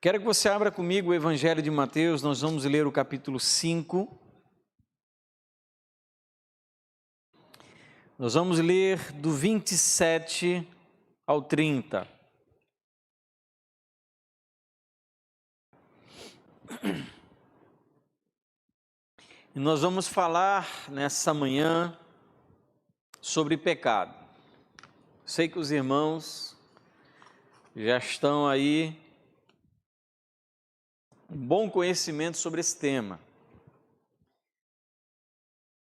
Quero que você abra comigo o Evangelho de Mateus, nós vamos ler o capítulo 5. Nós vamos ler do 27 ao 30. E nós vamos falar nessa manhã sobre pecado. Sei que os irmãos já estão aí com bom conhecimento sobre esse tema.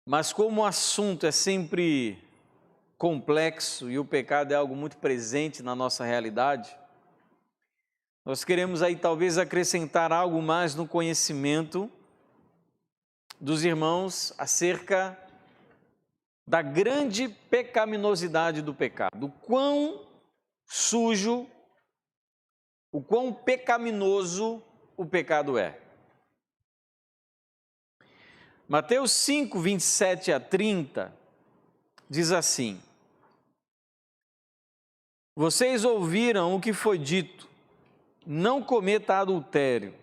Mas como o assunto é sempre complexo e o pecado é algo muito presente na nossa realidade, nós queremos aí talvez acrescentar algo mais no conhecimento dos irmãos acerca da grande pecaminosidade do pecado, o quão sujo, o quão pecaminoso o pecado é. Mateus 5, 27 a 30 diz assim: Vocês ouviram o que foi dito, não cometa adultério.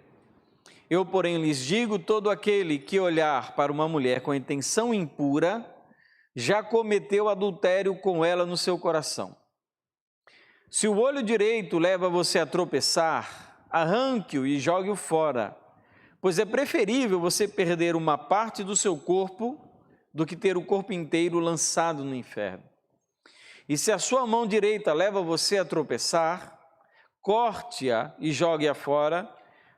Eu, porém, lhes digo, todo aquele que olhar para uma mulher com intenção impura, já cometeu adultério com ela no seu coração. Se o olho direito leva você a tropeçar, arranque-o e jogue-o fora, pois é preferível você perder uma parte do seu corpo do que ter o corpo inteiro lançado no inferno. E se a sua mão direita leva você a tropeçar, corte-a e jogue-a fora,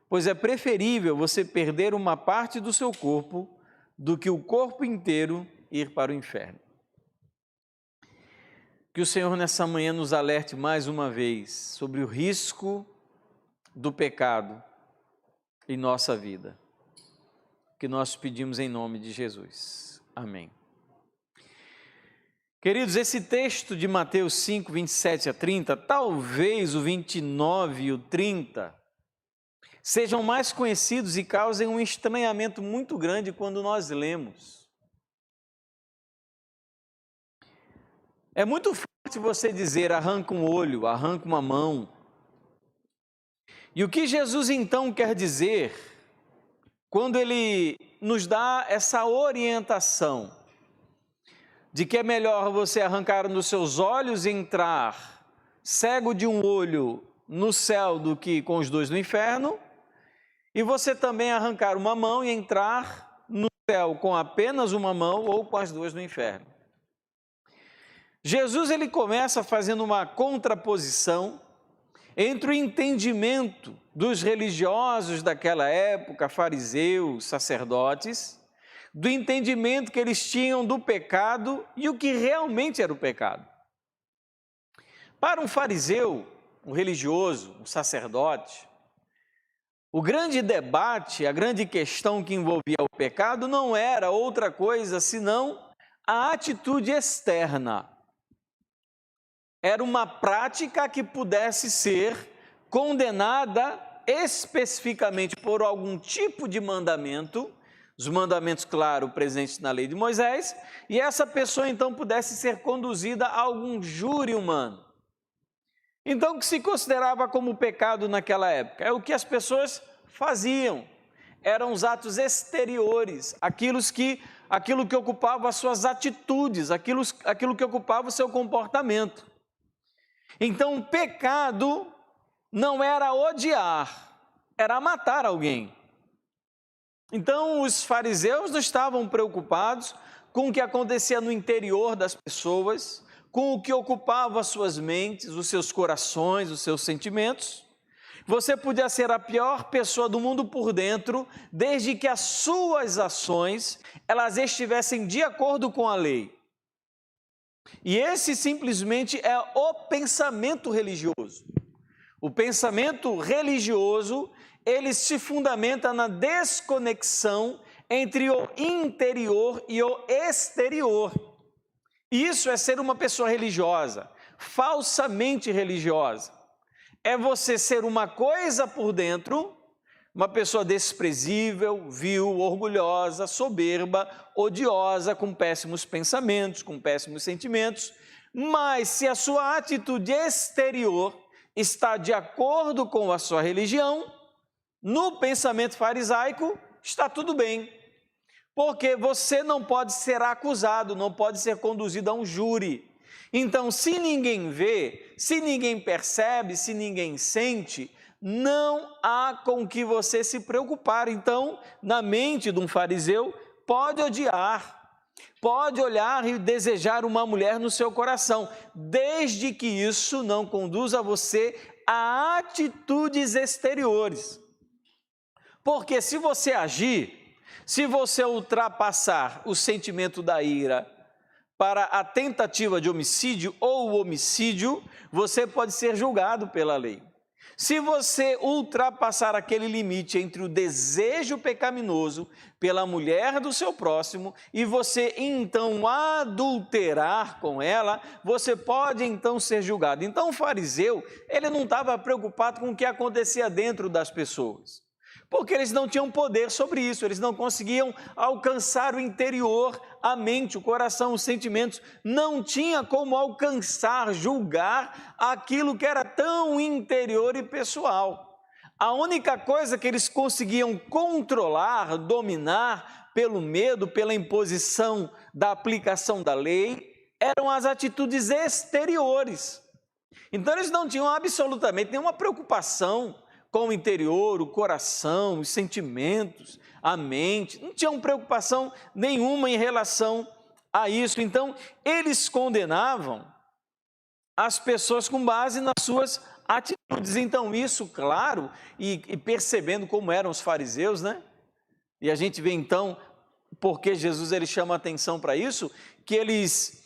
pois é preferível você perder uma parte do seu corpo do que o corpo inteiro ir para o inferno. Que o Senhor nessa manhã nos alerte mais uma vez sobre o risco do pecado em nossa vida, que nós pedimos em nome de Jesus. Amém. Queridos, esse texto de Mateus 5, 27 a 30, talvez o 29 e o 30, sejam mais conhecidos e causem um estranhamento muito grande quando nós lemos. É muito fácil você dizer, arranca um olho, arranca uma mão. E o que Jesus então quer dizer quando Ele nos dá essa orientação de que é melhor você arrancar um dos seus olhos e entrar cego de um olho no céu do que com os dois no inferno, e você também arrancar uma mão e entrar no céu com apenas uma mão ou com as duas no inferno. Jesus ele começa fazendo uma contraposição entre o entendimento dos religiosos daquela época, fariseus, sacerdotes, do entendimento que eles tinham do pecado e o que realmente era o pecado. Para um fariseu, um religioso, um sacerdote, o grande debate, a grande questão que envolvia o pecado não era outra coisa senão a atitude externa. Era uma prática que pudesse ser condenada especificamente por algum tipo de mandamento, os mandamentos, claro, presentes na lei de Moisés, e essa pessoa então pudesse ser conduzida a algum júri humano. Então, o que se considerava como pecado naquela época? É o que as pessoas faziam, eram os atos exteriores, aquilo que ocupava as suas atitudes, aquilo que ocupava o seu comportamento. Então, o pecado não era odiar, era matar alguém. Então, os fariseus não estavam preocupados com o que acontecia no interior das pessoas, com o que ocupava as suas mentes, os seus corações, os seus sentimentos. Você podia ser a pior pessoa do mundo por dentro, desde que as suas ações, elas estivessem de acordo com a lei. E esse simplesmente é o pensamento religioso. O pensamento religioso, ele se fundamenta na desconexão entre o interior e o exterior. Isso é ser uma pessoa religiosa, falsamente religiosa. É você ser uma coisa por dentro, uma pessoa desprezível, vil, orgulhosa, soberba, odiosa, com péssimos pensamentos, com péssimos sentimentos, mas se a sua atitude exterior está de acordo com a sua religião, No pensamento farisaico, está tudo bem, porque você não pode ser acusado, não pode ser conduzido a um júri. Então, se ninguém vê, se ninguém percebe, se ninguém sente, não há com que você se preocupar. Então, na mente de um fariseu, pode odiar, pode olhar e desejar uma mulher no seu coração, desde que isso não conduza você a atitudes exteriores. Porque se você agir, se você ultrapassar o sentimento da ira para a tentativa de homicídio ou o homicídio, você pode ser julgado pela lei. Se você ultrapassar aquele limite entre o desejo pecaminoso pela mulher do seu próximo e você então adulterar com ela, você pode então ser julgado. Então o fariseu, ele não estava preocupado com o que acontecia dentro das pessoas, porque eles não tinham poder sobre isso, eles não conseguiam alcançar o interior, a mente, o coração, os sentimentos, não tinha como alcançar, julgar aquilo que era tão interior e pessoal. A única coisa que eles conseguiam controlar, dominar, pelo medo, pela imposição da aplicação da lei, eram as atitudes exteriores. Então eles não tinham absolutamente nenhuma preocupação com o interior, o coração, os sentimentos, a mente, não tinham preocupação nenhuma em relação a isso. Então, eles condenavam as pessoas com base nas suas atitudes. Então, isso, claro, e percebendo como eram os fariseus, né? E a gente vê então, porque Jesus ele chama a atenção para isso, que eles,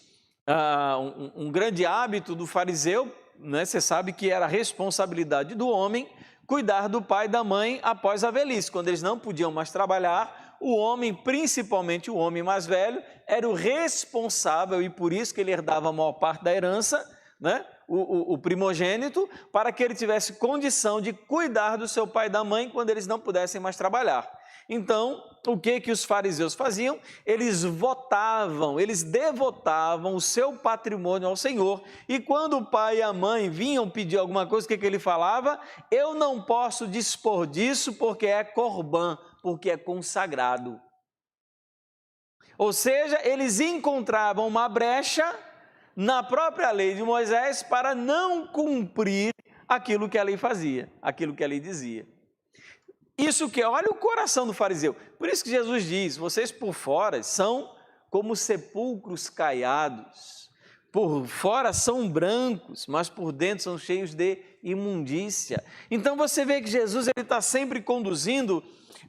um grande hábito do fariseu, né? Você sabe que era a responsabilidade do homem cuidar do pai e da mãe após a velhice. Quando eles não podiam mais trabalhar, o homem, principalmente o homem mais velho, era o responsável e por isso que ele herdava a maior parte da herança, né? O primogênito, para que ele tivesse condição de cuidar do seu pai e da mãe quando eles não pudessem mais trabalhar. Então, o que os fariseus faziam? Eles votavam, eles devotavam o seu patrimônio ao Senhor. E quando o pai e a mãe vinham pedir alguma coisa, o que ele falava? Eu não posso dispor disso porque é corbã, porque é consagrado. Ou seja, eles encontravam uma brecha na própria lei de Moisés para não cumprir aquilo que a lei fazia, aquilo que a lei dizia. Isso que, olha o coração do fariseu. Por isso que Jesus diz, vocês por fora são como sepulcros caiados. Por fora são brancos, mas por dentro são cheios de imundícia. Então você vê que Jesus está sempre conduzindo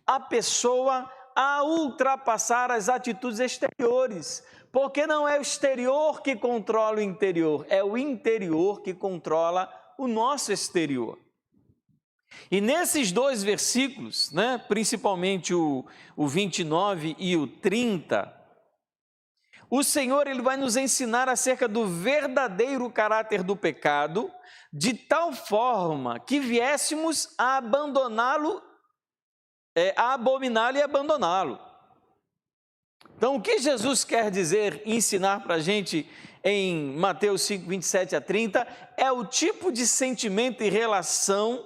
a pessoa a ultrapassar as atitudes exteriores. Porque não é o exterior que controla o interior, é o interior que controla o nosso exterior. E nesses dois versículos, né, principalmente o 29 e o 30, o Senhor ele vai nos ensinar acerca do verdadeiro caráter do pecado, de tal forma que viéssemos a abandoná-lo, a abominá-lo e abandoná-lo. Então, o que Jesus quer dizer e ensinar para a gente em Mateus 5, 27 a 30, é o tipo de sentimento e relação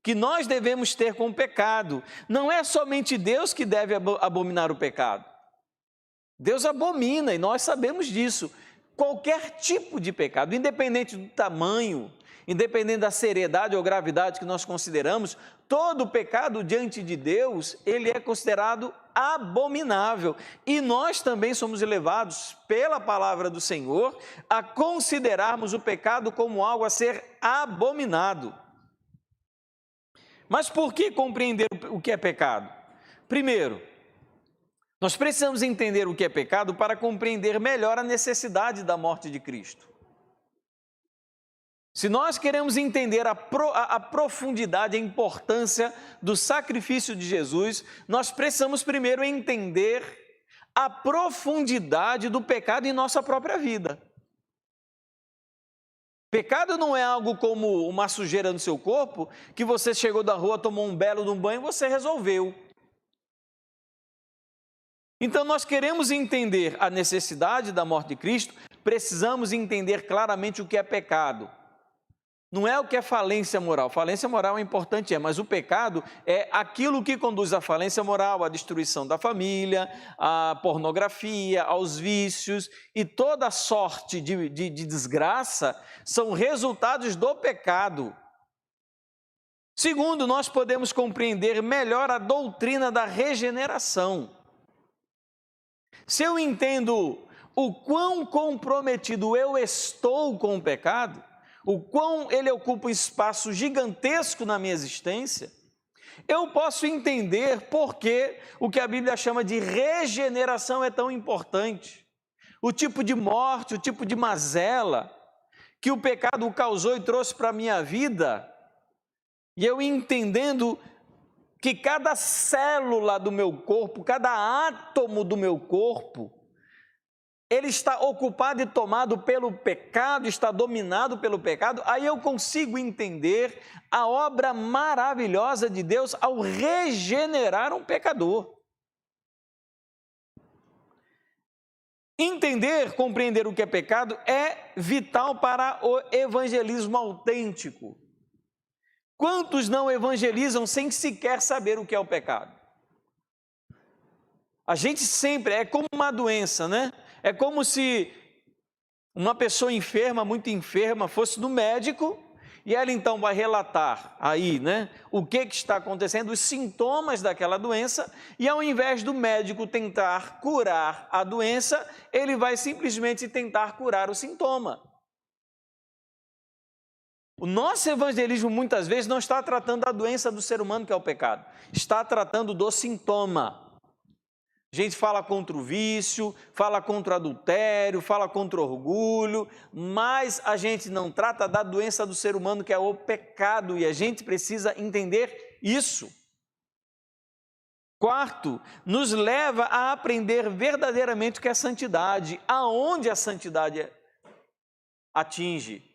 que nós devemos ter com o pecado. Não é somente Deus que deve abominar o pecado. Deus abomina e nós sabemos disso. Qualquer tipo de pecado, independente do tamanho, independente da seriedade ou gravidade que nós consideramos, todo pecado diante de Deus, ele é considerado abominável. E nós também somos levados pela palavra do Senhor a considerarmos o pecado como algo a ser abominado. Mas por que compreender o que é pecado? Primeiro, nós precisamos entender o que é pecado para compreender melhor a necessidade da morte de Cristo. Se nós queremos entender a profundidade, a importância do sacrifício de Jesus, nós precisamos primeiro entender a profundidade do pecado em nossa própria vida. Pecado não é algo como uma sujeira no seu corpo, que você chegou da rua, tomou um belo de um banho e você resolveu. Então, nós queremos entender a necessidade da morte de Cristo, precisamos entender claramente o que é pecado. Não é o que é falência moral. Falência moral é importante, mas o pecado é aquilo que conduz à falência moral, à destruição da família, à pornografia, aos vícios, e toda sorte de desgraça são resultados do pecado. Segundo, nós podemos compreender melhor a doutrina da regeneração. Se eu entendo o quão comprometido eu estou com o pecado, o quão ele ocupa um espaço gigantesco na minha existência, eu posso entender por que o que a Bíblia chama de regeneração é tão importante. O tipo de morte, o tipo de mazela que o pecado causou e trouxe para a minha vida, e eu entendendo que cada célula do meu corpo, cada átomo do meu corpo, ele está ocupado e tomado pelo pecado, está dominado pelo pecado, aí eu consigo entender a obra maravilhosa de Deus ao regenerar um pecador. Entender, compreender o que é pecado é vital para o evangelismo autêntico. Quantos não evangelizam sem sequer saber o que é o pecado? A gente sempre, é como uma doença, né? É como se uma pessoa enferma, muito enferma, fosse no médico e ela então vai relatar aí, né, o que está acontecendo, os sintomas daquela doença, e ao invés do médico tentar curar a doença, ele vai simplesmente tentar curar o sintoma. O nosso evangelismo muitas vezes não está tratando da doença do ser humano, que é o pecado, está tratando do sintoma. A gente fala contra o vício, fala contra o adultério, fala contra o orgulho, mas a gente não trata da doença do ser humano, que é o pecado, e a gente precisa entender isso. Quarto, nos leva a aprender verdadeiramente o que é santidade, aonde a santidade atinge.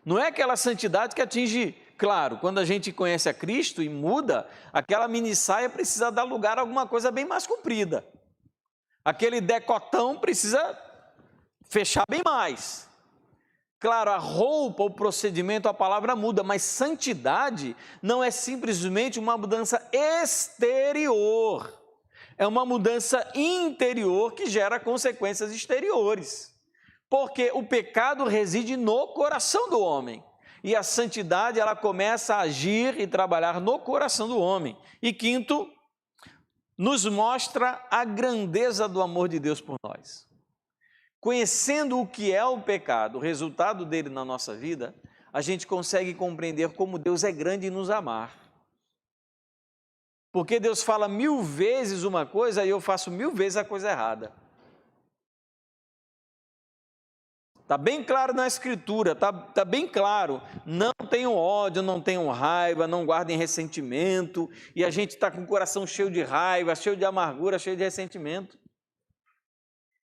Não é aquela santidade que atinge, claro, quando a gente conhece a Cristo e muda, aquela mini saia precisa dar lugar a alguma coisa bem mais comprida. Aquele decotão precisa fechar bem mais. Claro, a roupa, o procedimento, a palavra muda, mas santidade não é simplesmente uma mudança exterior. É uma mudança interior que gera consequências exteriores. Porque o pecado reside no coração do homem. E a santidade, ela começa a agir e trabalhar no coração do homem. E quinto, nos mostra a grandeza do amor de Deus por nós. Conhecendo o que é o pecado, o resultado dele na nossa vida, a gente consegue compreender como Deus é grande em nos amar. Porque Deus fala 1000 vezes uma coisa e eu faço 1000 vezes a coisa errada. Está bem claro na Escritura, está bem claro, não tenham ódio, não tenham raiva, não guardem ressentimento, e a gente está com o coração cheio de raiva, cheio de amargura, cheio de ressentimento.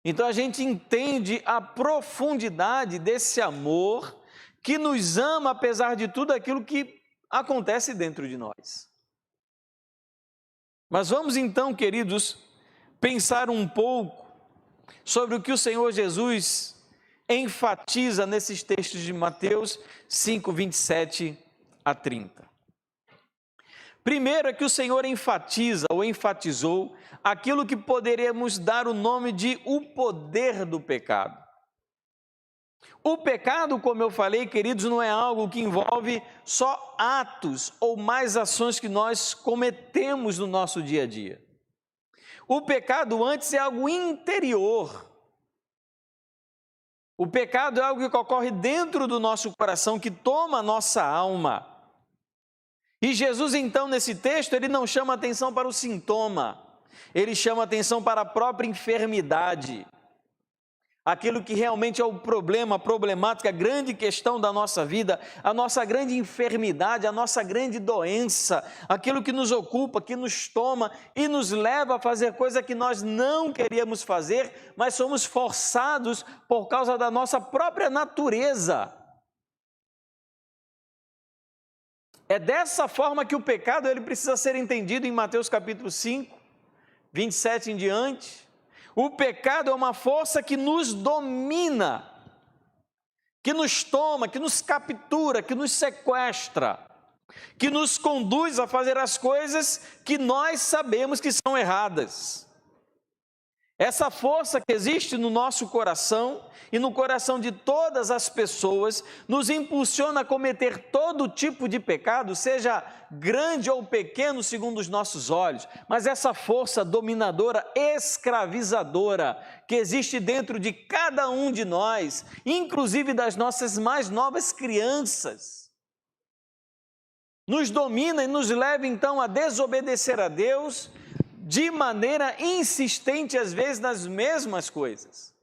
Então a gente entende a profundidade desse amor que nos ama apesar de tudo aquilo que acontece dentro de nós. Mas vamos então, queridos, pensar um pouco sobre o que o Senhor Jesus enfatiza nesses textos de Mateus 5, 27 a 30. Primeiro é que o Senhor enfatiza ou enfatizou aquilo que poderíamos dar o nome de o poder do pecado. O pecado, como eu falei, queridos, não é algo que envolve só atos ou mais ações que nós cometemos no nosso dia a dia. O pecado antes é algo interior. O pecado é algo que ocorre dentro do nosso coração, que toma a nossa alma. E Jesus, então, nesse texto, ele não chama atenção para o sintoma, ele chama atenção para a própria enfermidade. Aquilo que realmente é o problema, a problemática, a grande questão da nossa vida, a nossa grande enfermidade, a nossa grande doença, aquilo que nos ocupa, que nos toma e nos leva a fazer coisa que nós não queríamos fazer, mas somos forçados por causa da nossa própria natureza. É dessa forma que o pecado ele precisa ser entendido em Mateus capítulo 5, 27 em diante. O pecado é uma força que nos domina, que nos toma, que nos captura, que nos sequestra, que nos conduz a fazer as coisas que nós sabemos que são erradas. Essa força que existe no nosso coração e no coração de todas as pessoas nos impulsiona a cometer todo tipo de pecado, seja grande ou pequeno segundo os nossos olhos, mas essa força dominadora, escravizadora, que existe dentro de cada um de nós, inclusive das nossas mais novas crianças, nos domina e nos leva então a desobedecer a Deus de maneira insistente, às vezes, nas mesmas coisas.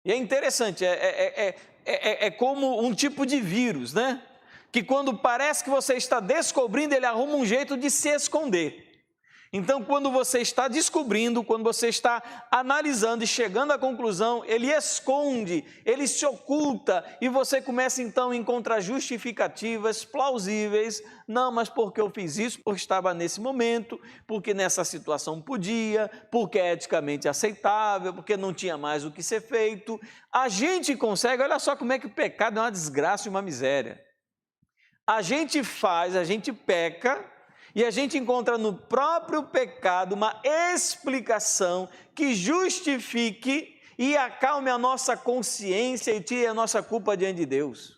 E é interessante, é como um tipo de vírus, né? Que quando parece que você está descobrindo, ele arruma um jeito de se esconder. Então, quando você está descobrindo, quando você está analisando e chegando à conclusão, ele esconde, ele se oculta e você começa então a encontrar justificativas plausíveis. Não, mas porque eu fiz isso? Porque estava nesse momento, porque nessa situação podia, porque é eticamente aceitável, porque não tinha mais o que ser feito. A gente consegue, olha só como é que o pecado é uma desgraça e uma miséria. A gente faz, a gente peca, e a gente encontra no próprio pecado uma explicação que justifique e acalme a nossa consciência e tire a nossa culpa diante de Deus.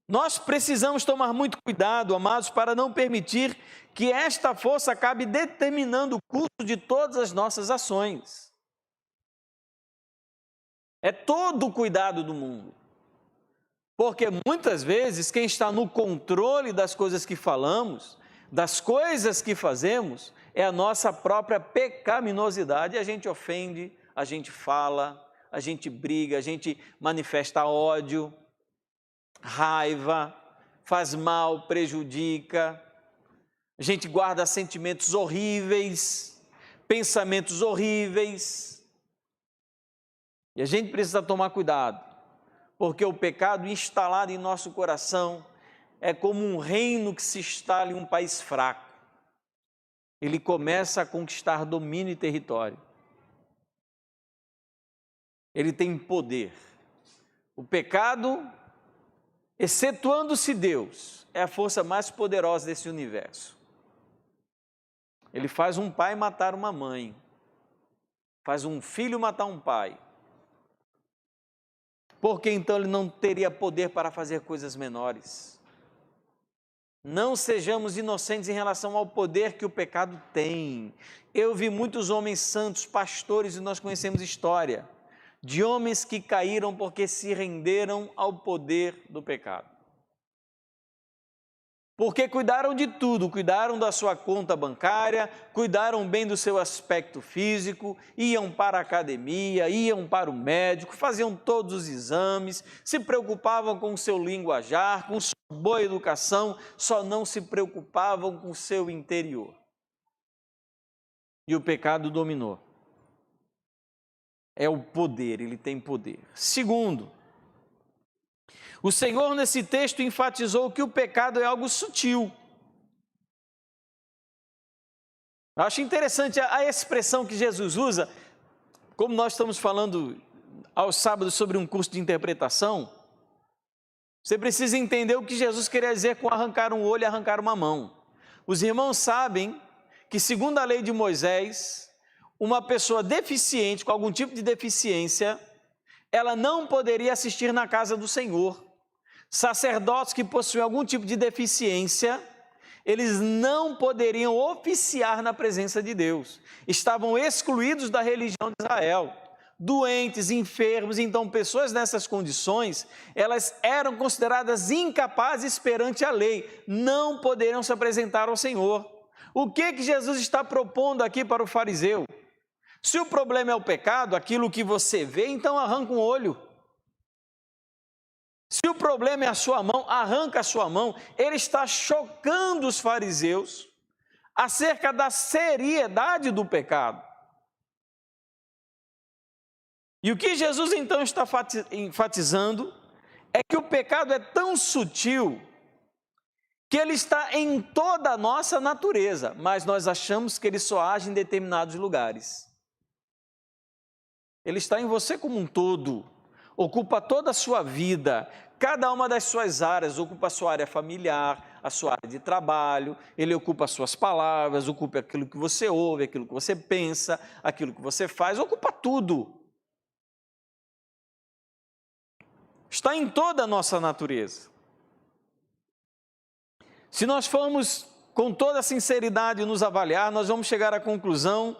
Nós precisamos tomar muito cuidado, amados, para não permitir que esta força acabe determinando o curso de todas as nossas ações. É todo o cuidado do mundo. Porque muitas vezes quem está no controle das coisas que falamos, das coisas que fazemos, é a nossa própria pecaminosidade. A gente ofende, a gente fala, a gente briga, a gente manifesta ódio, raiva, faz mal, prejudica. A gente guarda sentimentos horríveis, pensamentos horríveis. E a gente precisa tomar cuidado. Porque o pecado instalado em nosso coração é como um reino que se instala em um país fraco. Ele começa a conquistar domínio e território. Ele tem poder. O pecado, excetuando-se Deus, é a força mais poderosa desse universo. Ele faz um pai matar uma mãe, faz um filho matar um pai. Porque então ele não teria poder para fazer coisas menores. Não sejamos inocentes em relação ao poder que o pecado tem. Eu vi muitos homens santos, pastores, e nós conhecemos história de homens que caíram porque se renderam ao poder do pecado. Porque cuidaram de tudo, cuidaram da sua conta bancária, cuidaram bem do seu aspecto físico, iam para a academia, iam para o médico, faziam todos os exames, se preocupavam com o seu linguajar, com sua boa educação, só não se preocupavam com o seu interior. E o pecado dominou. É o poder, ele tem poder. Segundo, o Senhor nesse texto enfatizou que o pecado é algo sutil. Eu acho interessante a expressão que Jesus usa, como nós estamos falando aos sábados sobre um curso de interpretação, você precisa entender o que Jesus queria dizer com arrancar um olho e arrancar uma mão. Os irmãos sabem que, segundo a lei de Moisés, uma pessoa deficiente, com algum tipo de deficiência, ela não poderia assistir na casa do Senhor. Sacerdotes que possuem algum tipo de deficiência, eles não poderiam oficiar na presença de Deus. Estavam excluídos da religião de Israel. Doentes, enfermos, então pessoas nessas condições, elas eram consideradas incapazes perante a lei, não poderiam se apresentar ao Senhor. O que Jesus está propondo aqui para o fariseu? Se o problema é o pecado, aquilo que você vê, então arranca um olho. Se o problema é a sua mão, arranca a sua mão. Ele está chocando os fariseus acerca da seriedade do pecado. E o que Jesus então está enfatizando é que o pecado é tão sutil que ele está em toda a nossa natureza, mas nós achamos que ele só age em determinados lugares. Ele está em você como um todo, ocupa toda a sua vida, cada uma das suas áreas, ocupa a sua área familiar, a sua área de trabalho, ele ocupa as suas palavras, ocupa aquilo que você ouve, aquilo que você pensa, aquilo que você faz, ocupa tudo. Está em toda a nossa natureza. Se nós formos com toda sinceridade nos avaliar, nós vamos chegar à conclusão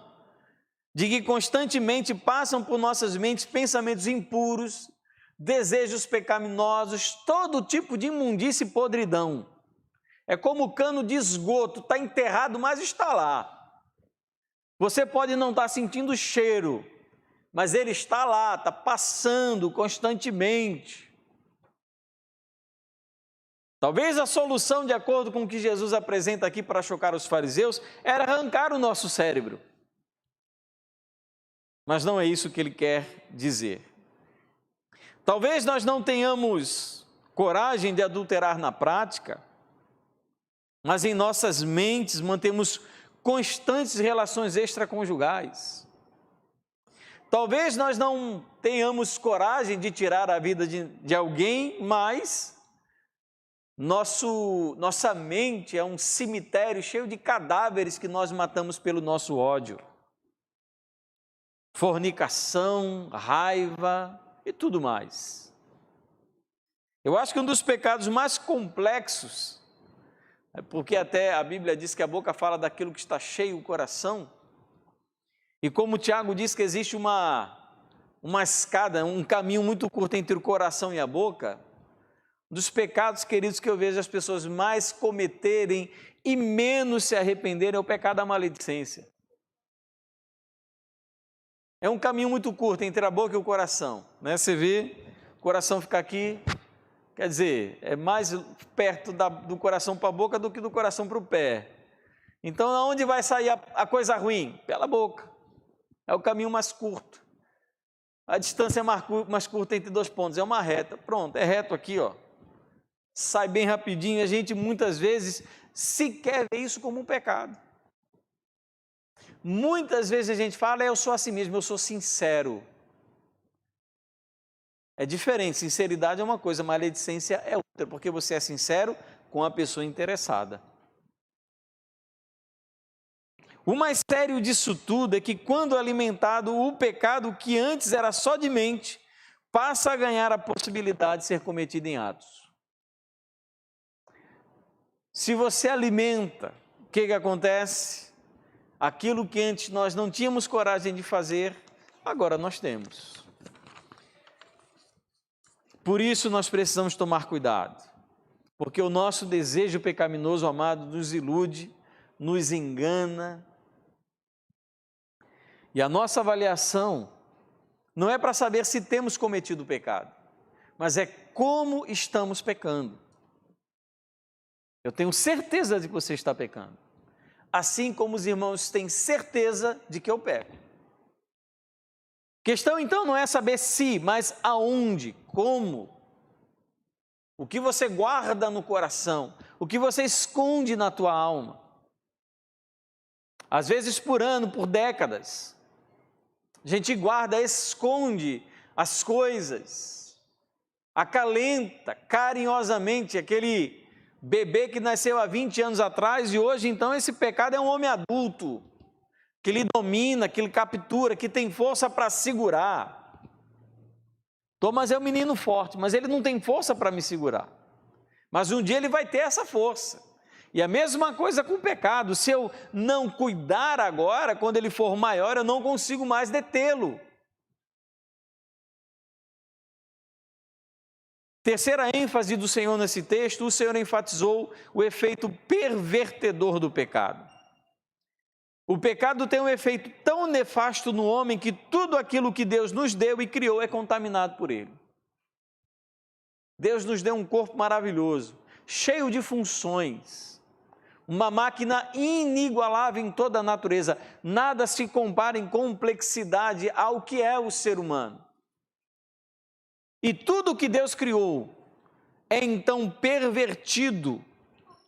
de que constantemente passam por nossas mentes pensamentos impuros, desejos pecaminosos, todo tipo de imundície e podridão. É como o cano de esgoto, está enterrado, mas está lá. Você pode não estar sentindo o cheiro, mas ele está lá, está passando constantemente. Talvez a solução, de acordo com o que Jesus apresenta aqui para chocar os fariseus, era arrancar o nosso cérebro. Mas não é isso que ele quer dizer. Talvez nós não tenhamos coragem de adulterar na prática, mas em nossas mentes mantemos constantes relações extraconjugais. Talvez nós não tenhamos coragem de tirar a vida de alguém, mas nossa mente é um cemitério cheio de cadáveres que nós matamos pelo nosso ódio. Fornicação, raiva e tudo mais. Eu acho que um dos pecados mais complexos, porque até a Bíblia diz que a boca fala daquilo que está cheio o coração, e como Tiago diz que existe uma escada, um caminho muito curto entre o coração e a boca, um dos pecados, queridos, que eu vejo as pessoas mais cometerem e menos se arrependerem é o pecado da maledicência. É um caminho muito curto entre a boca e o coração, né? Você vê, o coração fica aqui, quer dizer, é mais perto do coração para a boca do que do coração para o pé. Então, aonde vai sair a coisa ruim? Pela boca. É o caminho mais curto. A distância mais curta entre dois pontos, é uma reta. Pronto, é reto aqui, ó. Sai bem rapidinho. A gente muitas vezes sequer vê isso como um pecado. Muitas vezes a gente fala, eu sou assim mesmo, eu sou sincero. É diferente, sinceridade é uma coisa, maledicência é outra, porque você é sincero com a pessoa interessada. O mais sério disso tudo é que quando alimentado, o pecado que antes era só de mente, passa a ganhar a possibilidade de ser cometido em atos. Se você alimenta, o que acontece? Aquilo que antes nós não tínhamos coragem de fazer, agora nós temos. Por isso nós precisamos tomar cuidado, porque o nosso desejo pecaminoso, amado, nos ilude, nos engana. E a nossa avaliação não é para saber se temos cometido pecado, mas é como estamos pecando. Eu tenho certeza de que você está pecando. Assim como os irmãos têm certeza de que eu peco. Questão então não é saber se, mas aonde, como. O que você guarda no coração, o que você esconde na tua alma. Às vezes por ano, por décadas, a gente guarda, esconde as coisas, acalenta carinhosamente aquele bebê que nasceu há 20 anos atrás e hoje então esse pecado é um homem adulto, que lhe domina, que lhe captura, que tem força para segurar. Thomas é um menino forte, mas ele não tem força para me segurar. Mas um dia ele vai ter essa força. E a mesma coisa com o pecado, se eu não cuidar agora, quando ele for maior, eu não consigo mais detê-lo. Terceira ênfase do Senhor nesse texto, o Senhor enfatizou o efeito pervertedor do pecado. O pecado tem um efeito tão nefasto no homem que tudo aquilo que Deus nos deu e criou é contaminado por ele. Deus nos deu um corpo maravilhoso, cheio de funções, uma máquina inigualável em toda a natureza. Nada se compara em complexidade ao que é o ser humano. E tudo que Deus criou é então pervertido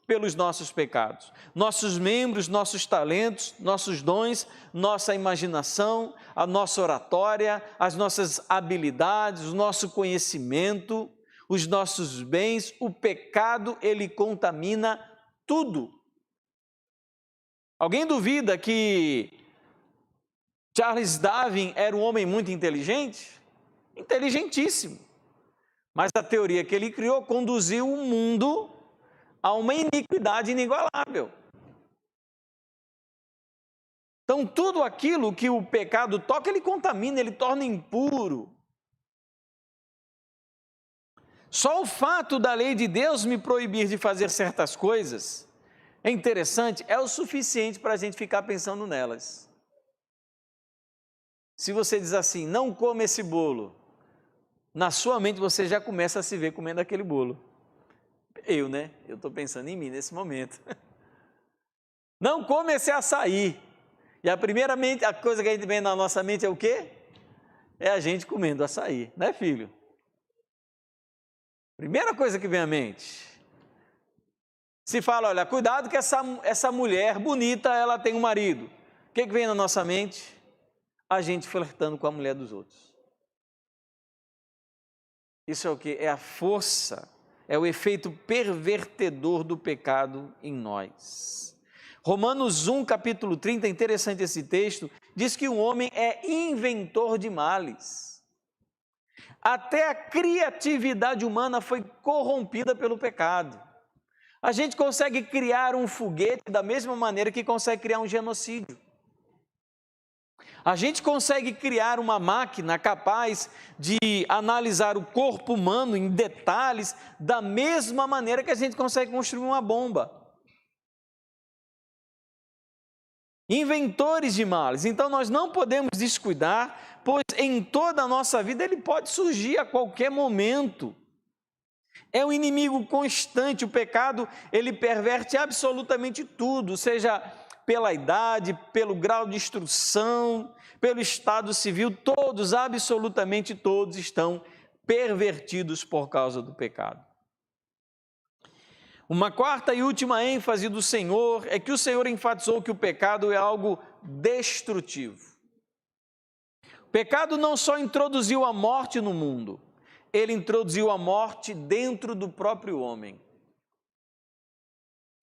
pelos nossos pecados. Nossos membros, nossos talentos, nossos dons, nossa imaginação, a nossa oratória, as nossas habilidades, o nosso conhecimento, os nossos bens, o pecado, ele contamina tudo. Alguém duvida que Charles Darwin era um homem muito inteligente? Inteligentíssimo. Mas a teoria que ele criou conduziu o mundo a uma iniquidade inigualável. Então, tudo aquilo que o pecado toca, ele contamina, ele torna impuro. Só o fato da lei de Deus me proibir de fazer certas coisas, é interessante, é o suficiente para a gente ficar pensando nelas. Se você diz assim, não come esse bolo, na sua mente você já começa a se ver comendo aquele bolo. Eu estou pensando em mim nesse momento. Não come esse açaí. E a coisa que a gente vem na nossa mente é o quê? É a gente comendo açaí, né, filho? Primeira coisa que vem à mente. Se fala, olha, cuidado que essa mulher bonita, ela tem um marido. O que vem na nossa mente? A gente flertando com a mulher dos outros. Isso é o quê? É a força, é o efeito pervertedor do pecado em nós. Romanos 1, capítulo 30, é interessante esse texto, diz que o homem é inventor de males. Até a criatividade humana foi corrompida pelo pecado. A gente consegue criar um foguete da mesma maneira que consegue criar um genocídio. A gente consegue criar uma máquina capaz de analisar o corpo humano em detalhes da mesma maneira que a gente consegue construir uma bomba. Inventores de males. Então nós não podemos descuidar, pois em toda a nossa vida ele pode surgir a qualquer momento. É um inimigo constante, o pecado, ele perverte absolutamente tudo, seja pela idade, pelo grau de instrução, pelo estado civil, todos, absolutamente todos estão pervertidos por causa do pecado. Uma quarta e última ênfase do Senhor é que o Senhor enfatizou que o pecado é algo destrutivo. O pecado não só introduziu a morte no mundo, ele introduziu a morte dentro do próprio homem.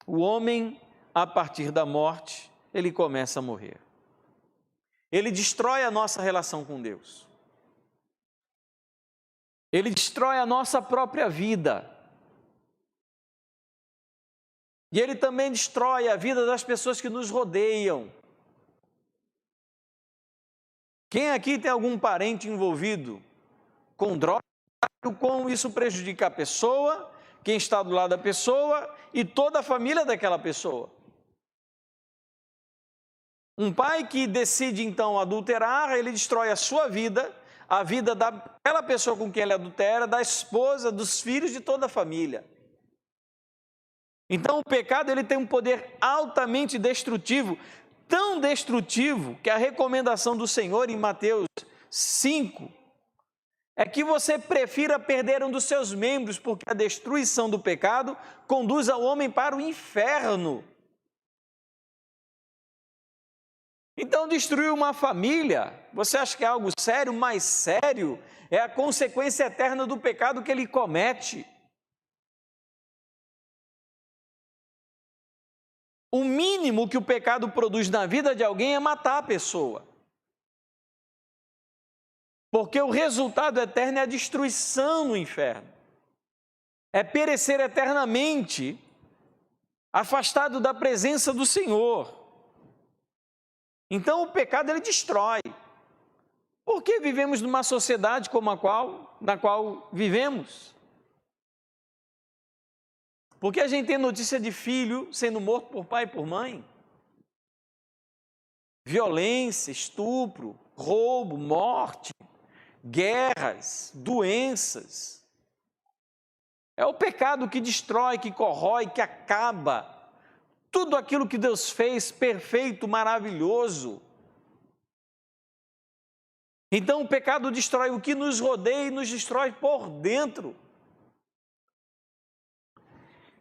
O homem, a partir da morte, ele começa a morrer. Ele destrói a nossa relação com Deus. Ele destrói a nossa própria vida. E ele também destrói a vida das pessoas que nos rodeiam. Quem aqui tem algum parente envolvido com droga, como isso prejudica a pessoa, quem está do lado da pessoa e toda a família daquela pessoa? Um pai que decide então adulterar, ele destrói a sua vida, a vida daquela pessoa com quem ele adultera, da esposa, dos filhos, de toda a família. Então o pecado ele tem um poder altamente destrutivo, tão destrutivo que a recomendação do Senhor em Mateus 5 é que você prefira perder um dos seus membros, porque a destruição do pecado conduz ao homem para o inferno. Então, destruir uma família, você acha que é algo sério? Mais sério é a consequência eterna do pecado que ele comete. O mínimo que o pecado produz na vida de alguém é matar a pessoa. Porque o resultado eterno é a destruição no inferno. É perecer eternamente, afastado da presença do Senhor. Então o pecado ele destrói. Por que vivemos numa sociedade como na qual vivemos? Porque a gente tem notícia de filho sendo morto por pai e por mãe. Violência, estupro, roubo, morte, guerras, doenças. É o pecado que destrói, que corrói, que acaba. Tudo aquilo que Deus fez, perfeito, maravilhoso. Então o pecado destrói o que nos rodeia e nos destrói por dentro.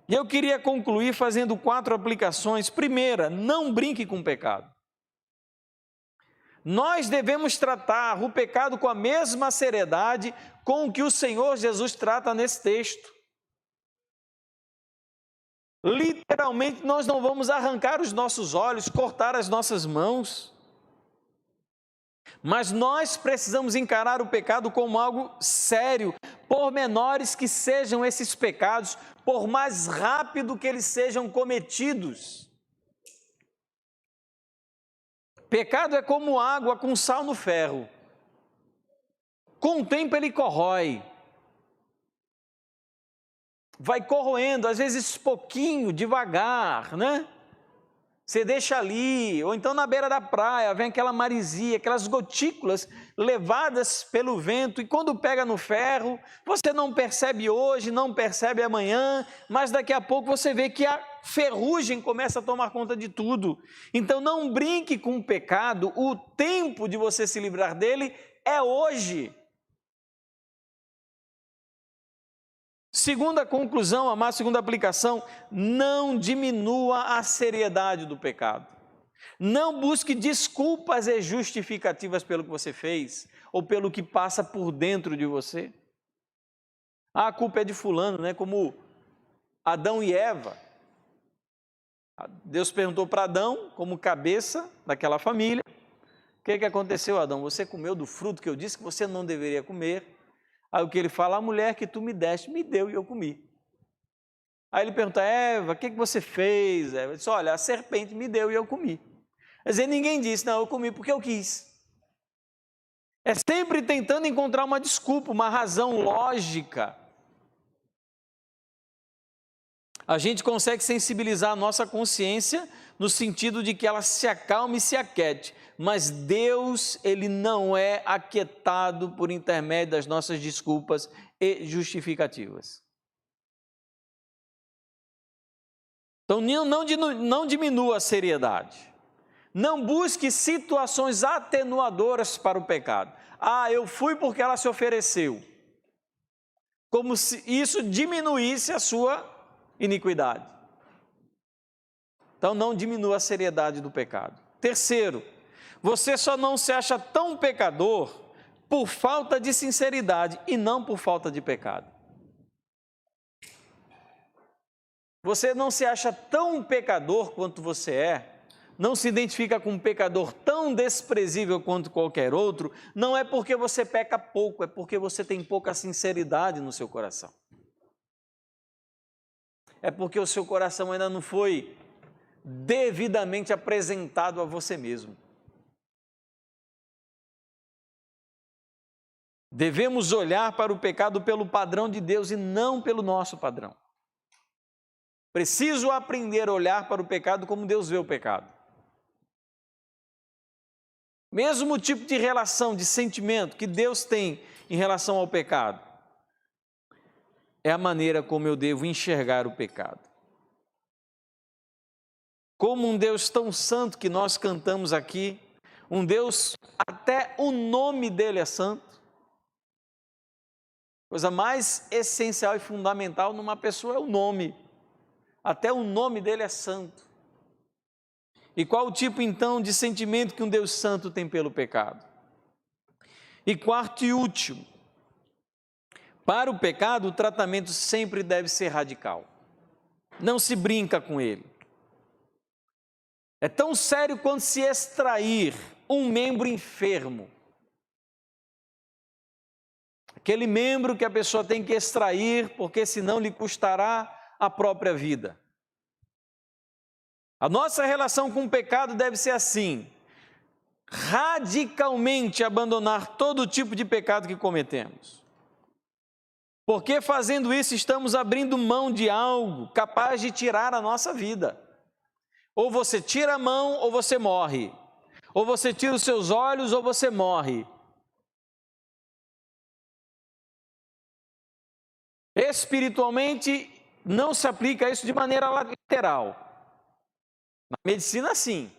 E eu queria concluir fazendo 4 aplicações. Primeira, não brinque com o pecado. Nós devemos tratar o pecado com a mesma seriedade com que o Senhor Jesus trata nesse texto. Literalmente, nós não vamos arrancar os nossos olhos, cortar as nossas mãos, mas nós precisamos encarar o pecado como algo sério, por menores que sejam esses pecados, por mais rápido que eles sejam cometidos. Pecado é como água com sal no ferro. Com o tempo ele corrói. Vai corroendo, às vezes pouquinho, devagar, né? Você deixa ali, ou então na beira da praia, vem aquela maresia, aquelas gotículas levadas pelo vento, e quando pega no ferro, você não percebe hoje, não percebe amanhã, mas daqui a pouco você vê que a ferrugem começa a tomar conta de tudo. Então não brinque com o pecado, o tempo de você se livrar dele é hoje. Segunda conclusão, amado, segunda aplicação, não diminua a seriedade do pecado. Não busque desculpas e justificativas pelo que você fez, ou pelo que passa por dentro de você. Ah, a culpa é de fulano, né? Como Adão e Eva. Deus perguntou para Adão, como cabeça daquela família, o que aconteceu, Adão? Você comeu do fruto que eu disse que você não deveria comer. Aí o que ele fala, a mulher que tu me deste, me deu e eu comi. Aí ele pergunta, Eva, o que você fez? Eva disse, olha, a serpente me deu e eu comi. Quer dizer, ninguém disse, não, eu comi porque eu quis. É sempre tentando encontrar uma desculpa, uma razão lógica. A gente consegue sensibilizar a nossa consciência no sentido de que ela se acalme e se aquiete. Mas Deus, Ele não é aquietado por intermédio das nossas desculpas e justificativas. Então, não diminua a seriedade. Não busque situações atenuadoras para o pecado. Ah, eu fui porque ela se ofereceu. Como se isso diminuísse a sua iniquidade. Então, não diminua a seriedade do pecado. Terceiro, você só não se acha tão pecador por falta de sinceridade e não por falta de pecado. Você não se acha tão pecador quanto você é, não se identifica com um pecador tão desprezível quanto qualquer outro, não é porque você peca pouco, é porque você tem pouca sinceridade no seu coração. É porque o seu coração ainda não foi devidamente apresentado a você mesmo. Devemos olhar para o pecado pelo padrão de Deus e não pelo nosso padrão. Preciso aprender a olhar para o pecado como Deus vê o pecado. Mesmo tipo de relação, de sentimento que Deus tem em relação ao pecado, é a maneira como eu devo enxergar o pecado. Como um Deus tão santo que nós cantamos aqui, um Deus, até o nome dele é santo. Coisa mais essencial e fundamental numa pessoa é o nome. Até o nome dele é santo. E qual o tipo, então, de sentimento que um Deus santo tem pelo pecado? E quarto e último, para o pecado, o tratamento sempre deve ser radical. Não se brinca com ele. É tão sério quanto se extrair um membro enfermo. Aquele membro que a pessoa tem que extrair, porque senão lhe custará a própria vida. A nossa relação com o pecado deve ser assim: radicalmente abandonar todo tipo de pecado que cometemos. Porque fazendo isso estamos abrindo mão de algo capaz de tirar a nossa vida. Ou você tira a mão ou você morre. Ou você tira os seus olhos ou você morre. Espiritualmente, não se aplica isso de maneira literal. Na medicina, sim.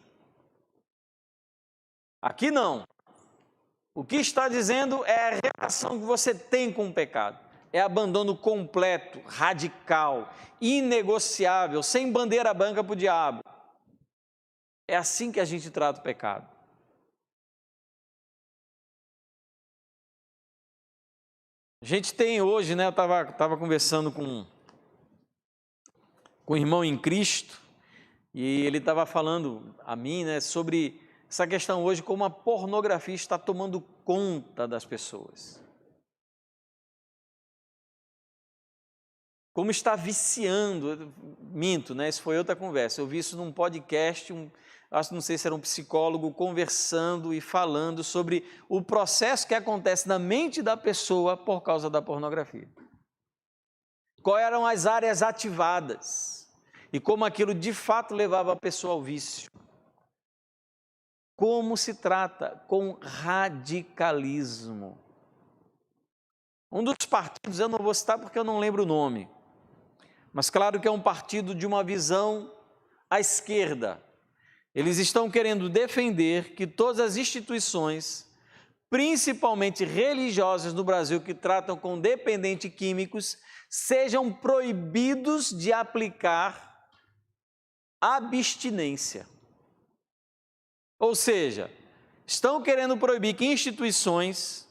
Aqui, não. O que está dizendo é a relação que você tem com o pecado. é abandono completo, radical, inegociável, sem bandeira branca para o diabo. É assim que a gente trata o pecado. A gente tem hoje, né, eu estava conversando com um irmão em Cristo, e ele estava falando a mim, né, sobre essa questão hoje, como a pornografia está tomando conta das pessoas. Como está viciando, minto, né, isso foi outra conversa, eu vi isso num podcast, não sei se era um psicólogo conversando e falando sobre o processo que acontece na mente da pessoa por causa da pornografia. Quais eram as áreas ativadas e como aquilo de fato levava a pessoa ao vício. Como se trata com radicalismo. Um dos partidos, eu não vou citar porque eu não lembro o nome, mas claro que é um partido de uma visão à esquerda. Eles estão querendo defender que todas as instituições, principalmente religiosas no Brasil, que tratam com dependentes químicos, sejam proibidos de aplicar abstinência. Ou seja, estão querendo proibir que instituições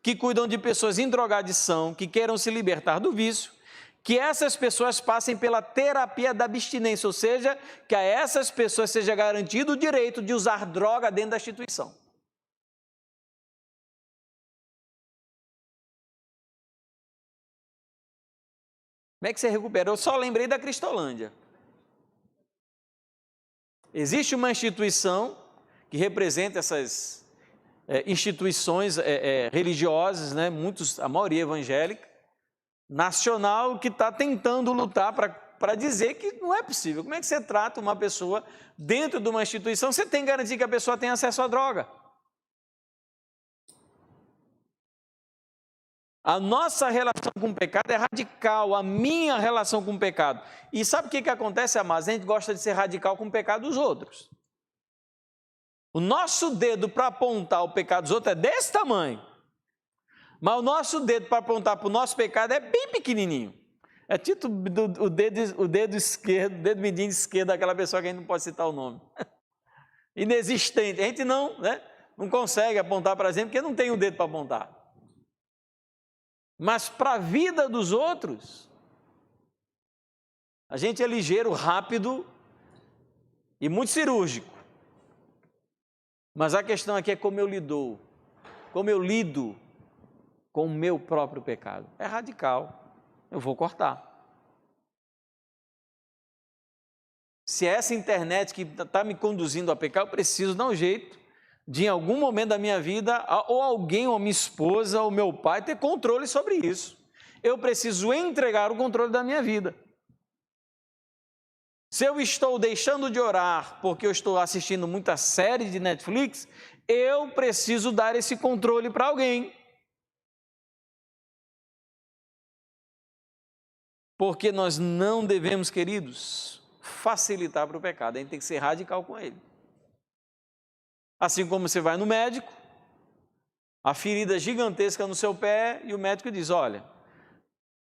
que cuidam de pessoas em drogadição, que queiram se libertar do vício, que essas pessoas passem pela terapia da abstinência, ou seja, que a essas pessoas seja garantido o direito de usar droga dentro da instituição. Como é que você recupera? Eu só lembrei da Cristolândia. Existe uma instituição que representa essas instituições religiosas, né, a maioria evangélica, nacional, que está tentando lutar para dizer que não é possível. Como é que você trata uma pessoa dentro de uma instituição? Você tem que garantir que a pessoa tenha acesso à droga. A nossa relação com o pecado é radical, a minha relação com o pecado. E sabe o que acontece, amados? A gente gosta de ser radical com o pecado dos outros. O nosso dedo para apontar o pecado dos outros é desse tamanho. Mas o nosso dedo para apontar para o nosso pecado é bem pequenininho. É tipo o dedo esquerdo, o dedo mindinho esquerdo daquela pessoa que a gente não pode citar o nome. Inexistente. A gente não consegue apontar para a gente porque não tem o dedo para apontar. Mas para a vida dos outros, a gente é ligeiro, rápido e muito cirúrgico. Mas a questão aqui é como eu lido com o meu próprio pecado. É radical, eu vou cortar. Se é essa internet que está me conduzindo a pecar, eu preciso dar um jeito de, em algum momento da minha vida, ou alguém, ou minha esposa, ou meu pai, ter controle sobre isso. Eu preciso entregar o controle da minha vida. Se eu estou deixando de orar porque eu estou assistindo muita série de Netflix, eu preciso dar esse controle para alguém. Porque nós não devemos, queridos, facilitar para o pecado, a gente tem que ser radical com ele. Assim como você vai no médico, a ferida gigantesca no seu pé, e o médico diz, olha,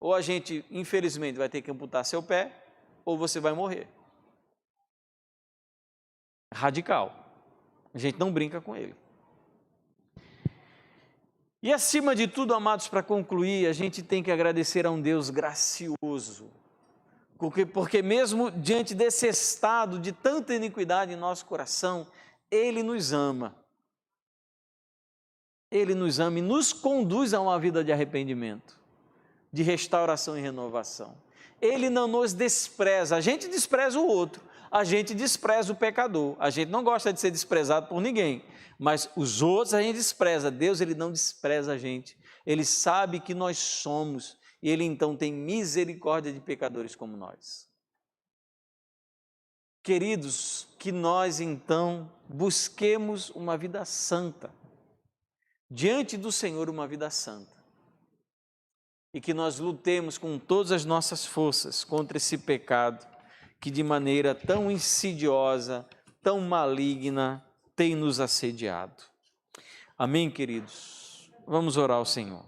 ou a gente, infelizmente, vai ter que amputar seu pé, ou você vai morrer. Radical. A gente não brinca com ele. E acima de tudo, amados, para concluir, a gente tem que agradecer a um Deus gracioso, porque mesmo diante desse estado de tanta iniquidade em nosso coração, Ele nos ama. Ele nos ama e nos conduz a uma vida de arrependimento, de restauração e renovação. Ele não nos despreza, a gente despreza o outro, a gente despreza o pecador, a gente não gosta de ser desprezado por ninguém, mas os outros a gente despreza. Deus, Ele não despreza a gente, Ele sabe que nós somos, e Ele então tem misericórdia de pecadores como nós. Queridos, que nós então busquemos uma vida santa, diante do Senhor uma vida santa, e que nós lutemos com todas as nossas forças contra esse pecado que de maneira tão insidiosa, tão maligna, tem nos assediado. Amém, queridos? Vamos orar ao Senhor.